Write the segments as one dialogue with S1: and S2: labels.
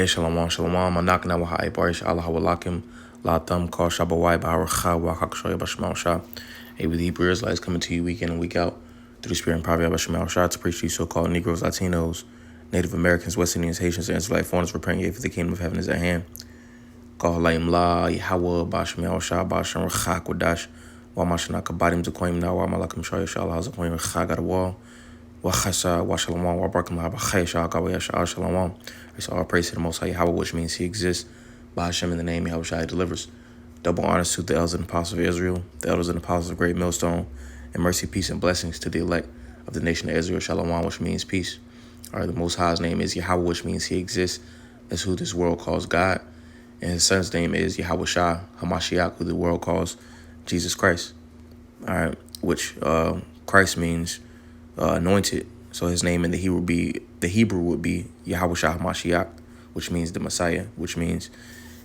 S1: Shalom, shalom. Anak na waha barish Allah hawalakim la thumb call shabawai ba'archa wa hakshoy bashmal shah. A with Hebrew Israelites coming to you week in and week out through the Spirit and power of Bashmal Shah to preach to you so-called Negroes, Latinos, Native Americans, West Indians, Haitians, and Israelite foreigners preparing you for the kingdom of heaven is at hand. Call Laim La Yahweh Bashmal Shah Basham Rachak Wadash wa Mashana Kabadim Zakoim Na wa Malakim Shah Yashallah Zakoim Rachak Wall. Wachasa, Washalom, Wabarkam, Habachesha, Gawayasha, Shalom. It's all praise to the Most High Yahweh, which means He exists. By Hashem in the name Yahweh Shai delivers. Double honors to the elders and apostles of Israel, the elders and apostles of Great Millstone, and mercy, peace, and blessings to the elect of the nation of Israel, Shalom, which means peace. All right, the Most High's name is Yahweh, which means He exists. That's who this world calls God. And His Son's name is Yahweh Shai, Hamashiach, who the world calls Jesus Christ. All right, which Christ means anointed. So his name in the Hebrew would be Yahweh Shah Mashiach, which means the Messiah, which means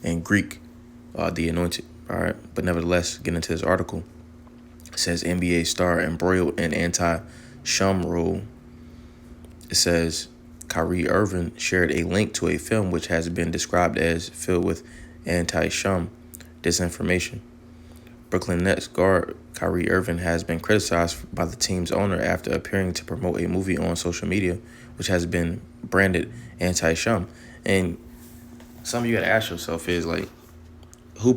S1: in Greek, the anointed. All right. But nevertheless, getting into this article, it says NBA star embroiled in anti-Sham rule. It says Kyrie Irving shared a link to a film which has been described as filled with anti-Sham disinformation. Brooklyn Nets guard Kyrie Irving has been criticized by the team's owner after appearing to promote a movie on social media, which has been branded anti-Sham. And something you got to ask yourself is like, who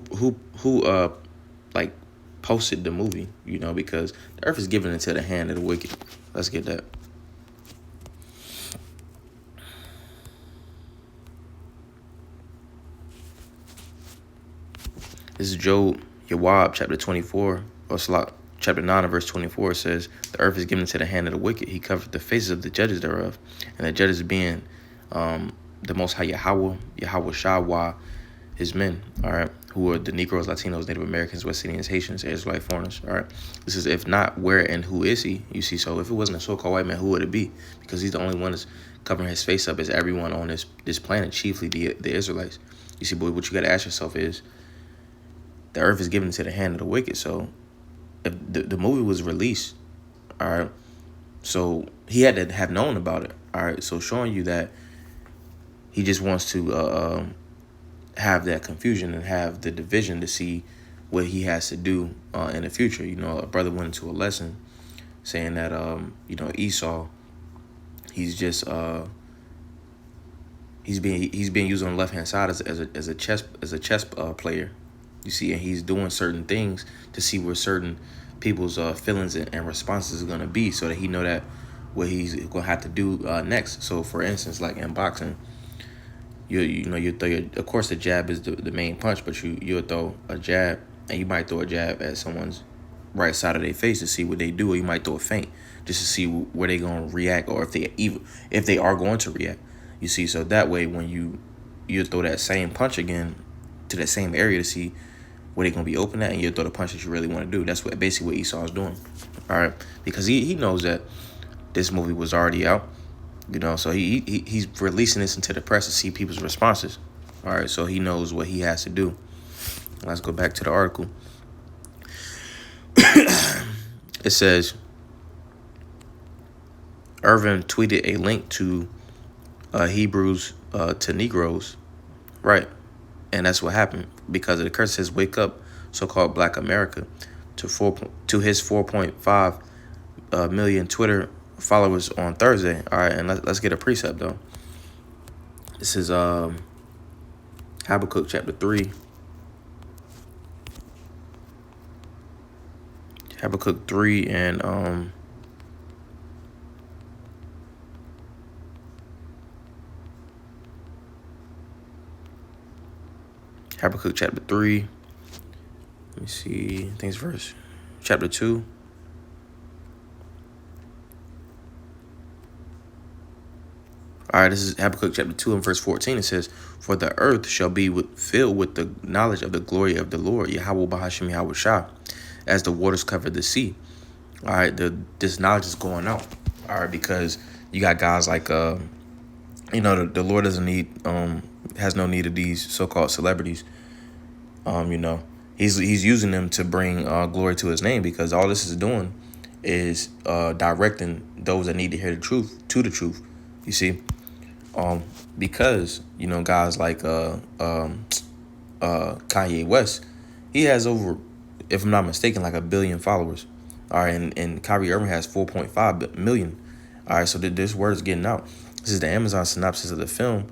S1: posted the movie? You know, because the earth is given into the hand of the wicked. Let's get that. This is Job. Yawab, chapter 24, or Slot, chapter 9, verse 24, says, the earth is given into the hand of the wicked. He covered the faces of the judges thereof. And the judges being the Most High Yahweh, Yahweh Shah, his men, all right, who are the Negroes, Latinos, Native Americans, West Indians, Haitians, Israelite foreigners, all right. This is, if not, where and who is he? You see, so if it wasn't a so-called white man, who would it be? Because he's the only one that's covering his face up as everyone on this planet, chiefly the Israelites. You see, boy, what you got to ask yourself is, the earth is given into the hand of the wicked. So if the movie was released, all right, so he had to have known about it. All right, so showing you that he just wants to have that confusion and have the division to see what he has to do in the future. You know, a brother went into a lesson saying that, Esau, he's just, he's being used on the left-hand side as a chess player. You see, and he's doing certain things to see where certain people's feelings and responses are going to be, so that he know that what he's going to have to do next. So, for instance, like in boxing, you throw of course the jab is the main punch, but you'll throw a jab, and you might throw a jab at someone's right side of their face to see what they do, or you might throw a feint just to see where they're going to react, or if they are going to react. You see, so that way when you throw that same punch again to that same area to see where they're going to be open at, and you'll throw the punch that you really want to do. That's basically what Esau is doing, all right? Because he knows that this movie was already out, you know, so he's releasing this into the press to see people's responses, all right? So he knows what he has to do. Let's go back to the article. It says, Irving tweeted a link to Hebrews to Negroes, right? And that's what happened because of the curse. Says, wake up, so-called Black America, to his 4.5 million Twitter followers on Thursday. All right, and let's get a precept, though. This is Habakkuk chapter 3. Habakkuk 3 and Habakkuk chapter 3. Let me see. I think it's verse chapter 2. All right, this is Habakkuk chapter 2 and verse 14. It says, for the earth shall be filled with the knowledge of the glory of the Lord, Yahweh Bahashim Yahweh Shah, as the waters cover the sea. All right, this knowledge is going out. All right, because you got guys like, the Lord doesn't need, has no need of these so-called celebrities. He's using them to bring glory to his name, because all this is doing is directing those that need to hear the truth to the truth. You see, because guys like Kanye West, he has over, if I'm not mistaken, like 1 billion followers. All right, and Kyrie Irving has 4.5 million. All right, so this word is getting out. This is the Amazon synopsis of the film.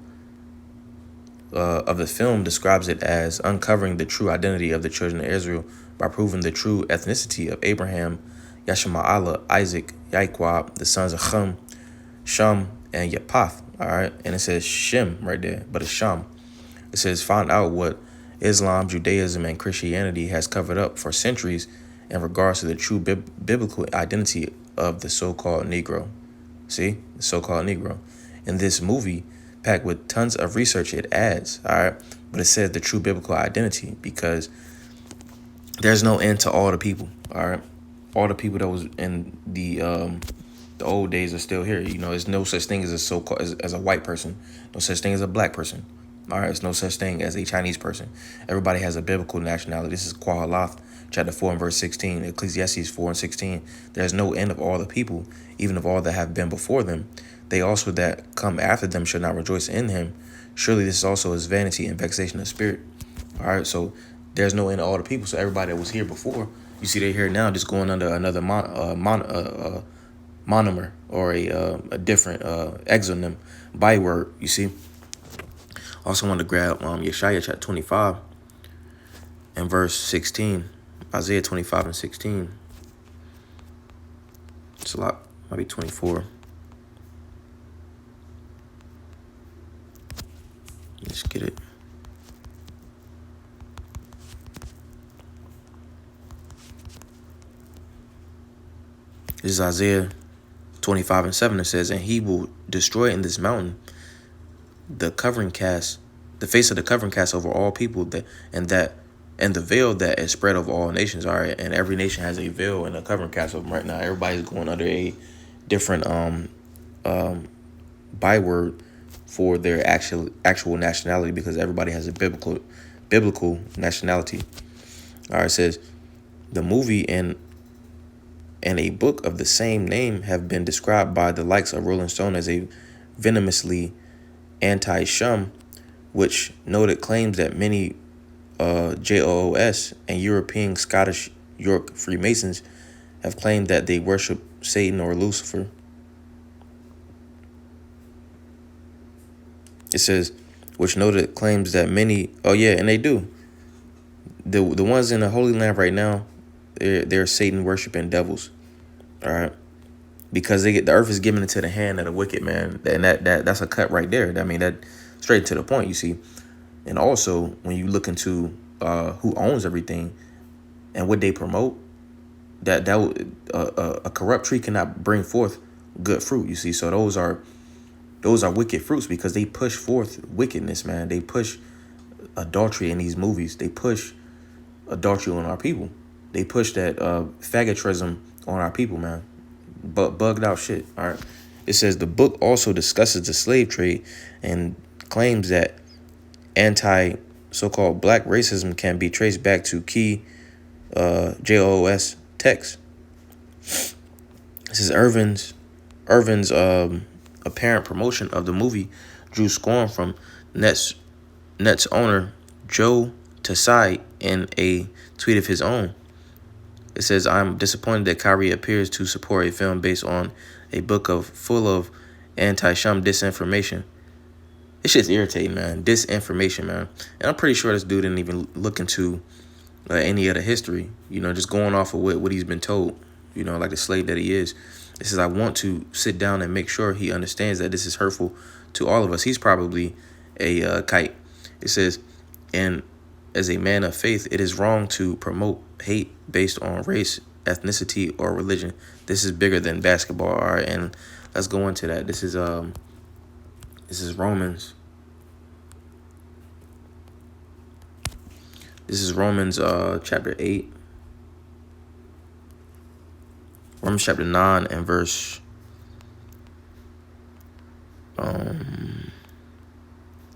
S1: Describes it as uncovering the true identity of the children of Israel by proving the true ethnicity of Abraham, Yashma'ala, Isaac, Yaquab, the sons of Sham, and Yapath. All right, and it says Shem right there, but it's Sham. It says find out what Islam, Judaism, and Christianity has covered up for centuries in regards to the true biblical identity of the so-called Negro. See, the so-called Negro. In this movie, packed with tons of research, it adds, all right, but it says the true biblical identity because there's no end to all the people, all right. All the people that was in the old days are still here. There's no such thing as a so-called as a white person, no such thing as a black person. All right, there's no such thing as a Chinese person. Everybody has a biblical nationality. This is Qahalath, chapter 4 and verse 16, Ecclesiastes 4 and 16. There's no end of all the people, even of all that have been before them. They also that come after them shall not rejoice in him. Surely this also is vanity and vexation of spirit. All right, so there's no end of all the people. So everybody that was here before, you see they're here now just going under another monomer or a different exonym, byword, you see. Also want to grab Yeshaya chapter 25 and verse 16. Isaiah 25 and 16. It's a lot. Might be 24. Let's get it. This is Isaiah 25 and 7. It says, and he will destroy in this mountain the face of the covering cast over all people, and the veil that is spread over all nations. All right, and every nation has a veil and a covering cast over them right now. Everybody's going under a different byword for their actual nationality because everybody has a biblical nationality. All right, it says the movie and a book of the same name have been described by the likes of Rolling Stone as a venomously anti-Sham, which noted claims that many JOOS and European Scottish York Freemasons have claimed that they worship Satan or Lucifer. It says, which noted claims that many, and they do. The ones in the Holy Land right now, they're Satan worshiping devils. All right. Because the earth is given into the hand of the wicked, man. And that's a cut right there. I mean, that straight to the point, you see. And also, when you look into who owns everything and what they promote, that a corrupt tree cannot bring forth good fruit, you see. So those are wicked fruits because they push forth wickedness, man. They push adultery in these movies. They push adultery on our people. They push that faggotrism on our people, man. But bugged out shit. All right. It says the book also discusses the slave trade and claims that so-called black racism can be traced back to key JOS texts. This is Irving's apparent promotion of the movie drew scorn from Nets owner Joe Tsai in a tweet of his own. It says, I'm disappointed that Kyrie appears to support a film based on a book full of anti-Sham disinformation. It's just irritating, man. Disinformation, man. And I'm pretty sure this dude didn't even look into any of the history, just going off of what he's been told, like the slave that he is. It says, I want to sit down and make sure he understands that this is hurtful to all of us. He's probably a kite. It says, and as a man of faith, it is wrong to promote hate based on race, ethnicity, or religion. This is bigger than basketball. All right, and let's go into that. This is Romans. This is Romans chapter 8. Romans chapter 9 and verse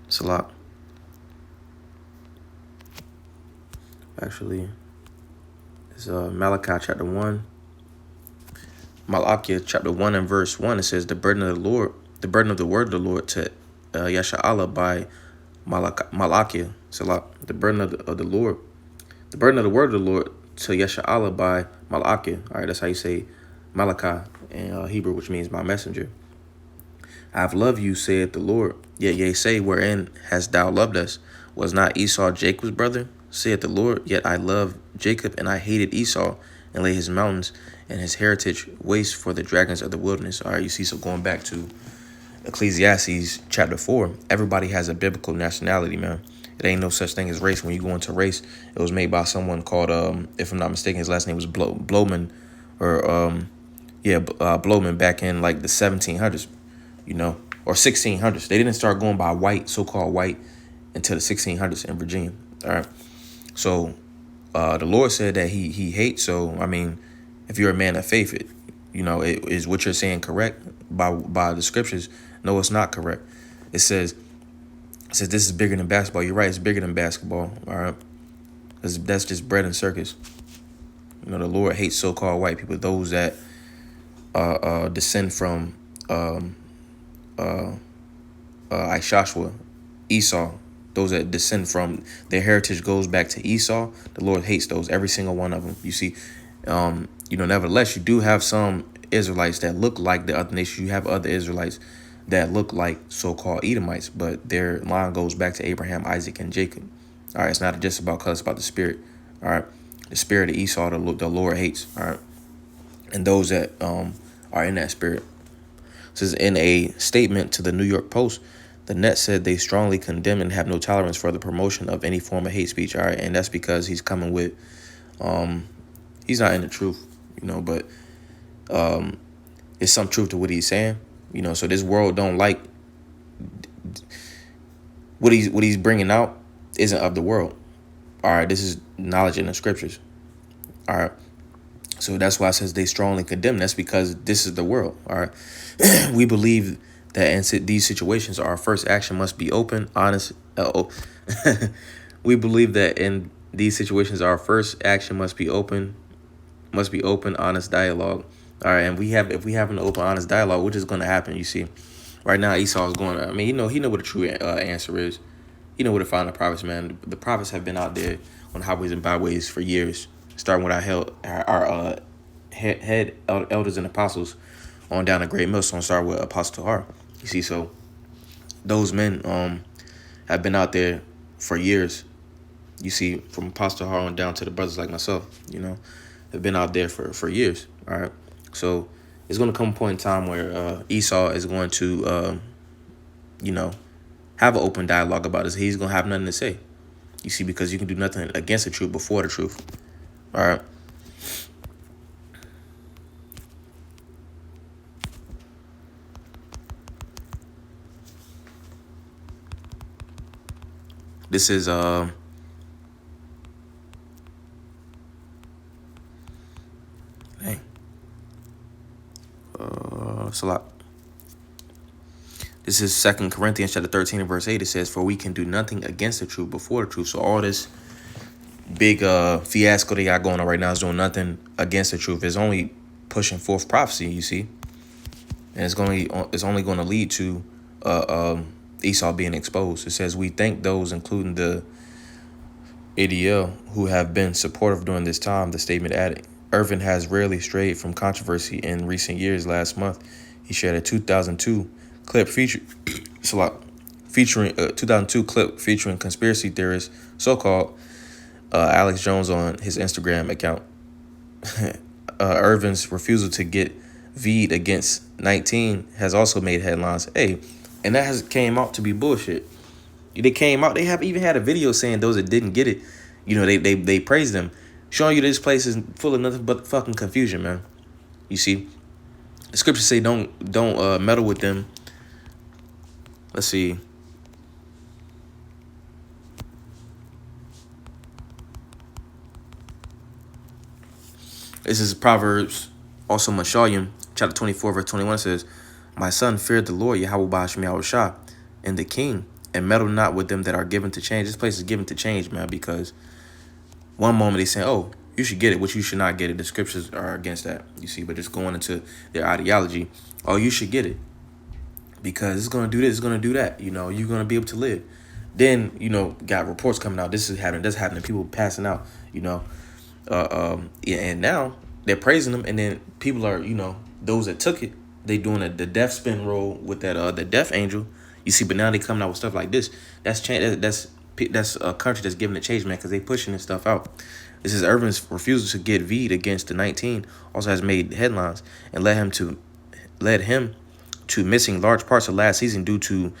S1: it's a lot. Actually, it's Malachi chapter 1. Malachi chapter 1 and verse 1, it says, the burden of the word of the Lord to Yasha'Allah by Malakia, Salah, the burden of the Lord, the burden of the word of the Lord to Yasha'Allah by Malakia. All right, that's how you say Malakah in Hebrew, which means my messenger. I've loved you, saith the Lord. Yet ye say, wherein hast thou loved us? Was not Esau Jacob's brother? Saith the Lord. Yet I loved Jacob, and I hated Esau, and laid his mountains and his heritage waste for the dragons of the wilderness. All right, you see, so going back to Ecclesiastes chapter 4, everybody has a biblical nationality, man. It ain't no such thing as race. When you go into race, it was made by someone called, if I'm not mistaken, his last name was Blowman, or Blowman back in like the 1700s, or 1600s. They didn't start going by white, so-called white, until the 1600s in Virginia. All right. So the Lord said that he hates. So, I mean, if you're a man of faith, is what you're saying correct by the scriptures? No, it's not correct. It says this is bigger than basketball. You're right. It's bigger than basketball. All right. That's just bread and circus. The Lord hates so-called white people, those that descend from Ishashua, Esau, those that descend from their heritage goes back to Esau. The Lord hates those, every single one of them. You see, nevertheless, you do have some Israelites that look like the other nations. You have other Israelites that look like so-called Edomites, but their line goes back to Abraham, Isaac, and Jacob. All right, it's not just about color, it's about the spirit. All right, the spirit of Esau, the Lord hates. All right, and those that are in that spirit. It says in a statement to the New York Post, the net said they strongly condemn and have no tolerance for the promotion of any form of hate speech. All right, and that's because he's coming with, he's not in the truth, but it's some truth to what he's saying, So this world don't like what he's bringing out isn't of the world. All right, this is knowledge in the scriptures. All right. So that's why it says they strongly condemn. That's because this is the world. All right. We believe that in these situations, our first action must be open, honest. We believe that in these situations, our first action must be open, honest dialogue. All right. And if we have an open, honest dialogue, which is going to happen, you see, right now, Esau is going to, he know what the true answer is. He know where to find the prophets, man. The prophets have been out there on highways and byways for years, starting with our head elders and apostles on down to Great Millstone, start with Apostle Har. You see, so those men have been out there for years. You see, from Apostle Har on down to the brothers like myself, have been out there for years. All right. So it's going to come a point in time where Esau is going to, have an open dialogue about this. He's going to have nothing to say. You see, because you can do nothing against the truth before the truth. All right. This is it's a lot. This is 2 Corinthians chapter 13 and verse 8. It says, for we can do nothing against the truth before the truth. So all this big fiasco they got going on right now is doing nothing against the truth. It's only pushing forth prophecy, you see. And it's only going to lead to Esau being exposed. It says, we thank those, including the ADL, who have been supportive during this time. The statement added, Irving has rarely strayed from controversy in recent years. Last month, he shared a 2002 clip featuring 2002 clip featuring conspiracy theorist, so-called Alex Jones on his Instagram account. Irving's refusal to get V'd against 19 has also made headlines. Hey, and that has came out to be bullshit. They came out. They have even had a video saying those that didn't get it, they praised them, showing you this place is full of nothing but fucking confusion, man. You see, the scriptures say don't meddle with them. Let's see. This is Proverbs, also Mashalim, chapter 24, verse 21 says, my son, feared the Lord, Yahweh Ba'ashmi Yahushua, and the king, and meddle not with them that are given to change. This place is given to change, man, because one moment they say, oh, you should get it, which you should not get it. The scriptures are against that, you see, but just going into their ideology, oh, you should get it. because it's gonna do this, it's gonna do that. You know, you're gonna be able to live. Then, you know, got reports coming out. This is happening. That's happening. People passing out. You know, yeah, and now they're praising them, and then people are, you know, those that took it, they doing the death spin roll with that the death angel. You see, but now they coming out with stuff like this. That's change. That's a country that's giving a change, man, because they pushing this stuff out. This is Irving's refusal to get V'd against the 19 also has made headlines and led him to missing large parts of last season due to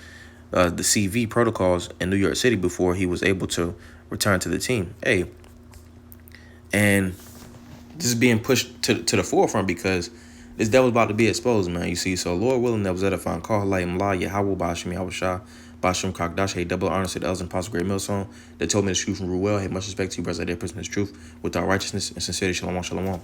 S1: the CV protocols in New York City before he was able to return to the team. Hey, and this is being pushed to the forefront because this devil's about to be exposed, man. You see, so Lord willing, that was edifying. Call like Mla Yahweh Bashim Yahushua Bashim Kakdash. Hey, double honor to the elders and Apostle Great Millstone that told me the truth from Ruel. Hey, much respect to you, brothers. I did present this truth without righteousness and sincerity. Shalom, shalom.